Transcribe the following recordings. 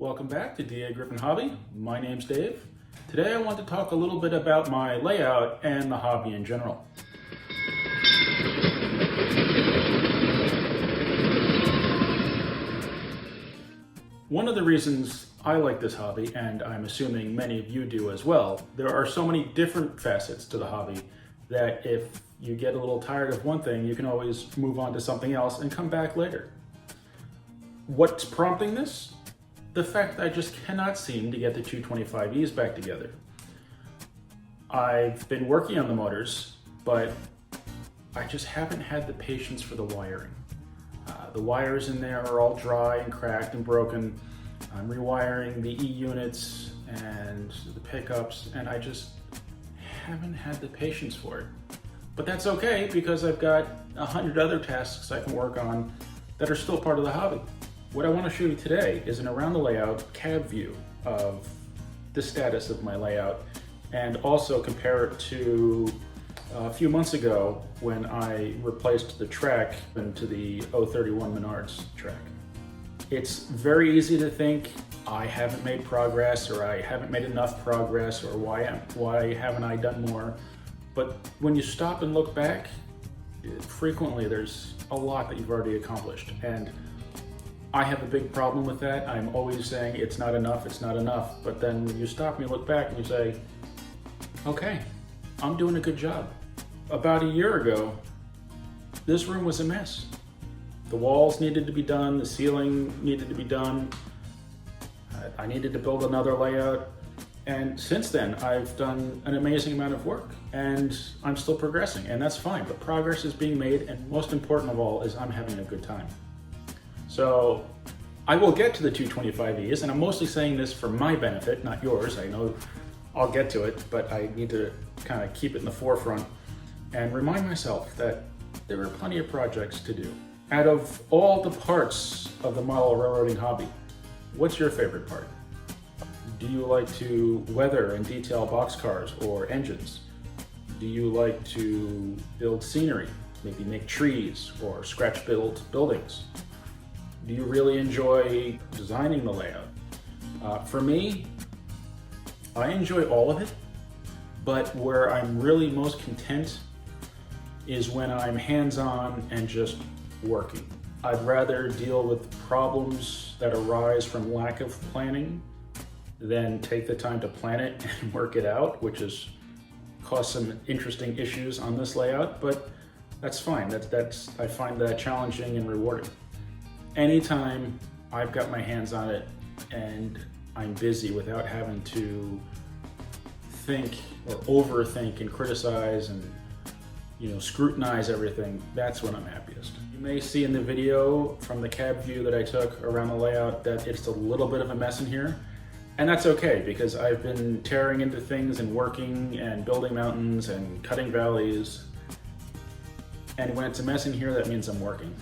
Welcome back to Dagryffyn Hobby. My name's Dave. Today I want to talk a little bit about my layout and the hobby in general. One of the reasons I like this hobby, and I'm assuming many of you do as well, there are so many different facets to the hobby that if you get a little tired of one thing, you can always move on to something else and come back later. What's prompting this? The fact that I just cannot seem to get the 225Es back together. I've been working on the motors, but I just haven't had the patience for the wiring. The wires in there are all dry and cracked and broken. I'm rewiring the E-units and the pickups, and I just haven't had the patience for it. But that's okay, because I've got 100 other tasks I can work on that are still part of the hobby. What I want to show you today is an around the layout cab view of the status of my layout, and also compare it to a few months ago when I replaced the track into the 031 Menards track. It's very easy to think I haven't made progress, or I haven't made enough progress, or why haven't I done more? But when you stop and look back, frequently there's a lot that you've already accomplished. And I have a big problem with that. I'm always saying it's not enough, it's not enough. But then when you stop and you look back and you say, okay, I'm doing a good job. About a year ago, this room was a mess. The walls needed to be done, the ceiling needed to be done. I needed to build another layout. And since then, I've done an amazing amount of work, and I'm still progressing, and that's fine. But progress is being made, and most important of all is I'm having a good time. So I will get to the 225Es, and I'm mostly saying this for my benefit, not yours. I know I'll get to it, but I need to kind of keep it in the forefront and remind myself that there are plenty of projects to do. Out of all the parts of the model railroading hobby, what's your favorite part? Do you like to weather and detail boxcars or engines? Do you like to build scenery, maybe make trees or scratch build buildings? Do you really enjoy designing the layout? For me, I enjoy all of it, but where I'm really most content is when I'm hands-on and just working. I'd rather deal with problems that arise from lack of planning than take the time to plan it and work it out, which has caused some interesting issues on this layout, but that's fine. I find that challenging and rewarding. Anytime I've got my hands on it and I'm busy without having to think or overthink and criticize and scrutinize everything, that's when I'm happiest. You may see in the video from the cab view that I took around the layout that it's a little bit of a mess in here. And that's okay, because I've been tearing into things and working and building mountains and cutting valleys. And when it's a mess in here, that means I'm working.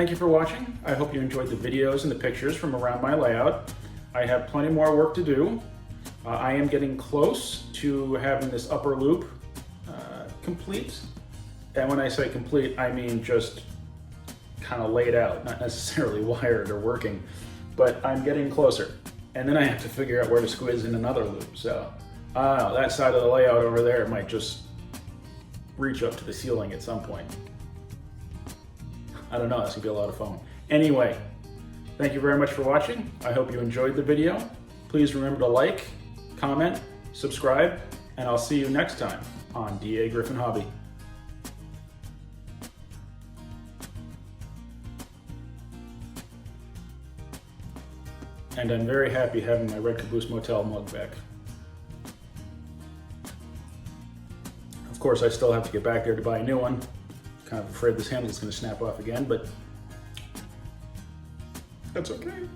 Thank you for watching. I hope you enjoyed the videos and the pictures from around my layout. I have plenty more work to do. I am getting close to having this upper loop complete. And when I say complete, I mean just kind of laid out, not necessarily wired or working, but I'm getting closer. And then I have to figure out where to squeeze in another loop. So I don't know, that side of the layout over there might just reach up to the ceiling at some point. I don't know, this could be a lot of fun. Anyway, thank you very much for watching. I hope you enjoyed the video. Please remember to like, comment, subscribe, and I'll see you next time on Dagryffyn Hobby. And I'm very happy having my Red Caboose Motel mug back. Of course, I still have to get back there to buy a new one. Kind of afraid this handle is going to snap off again, but that's okay.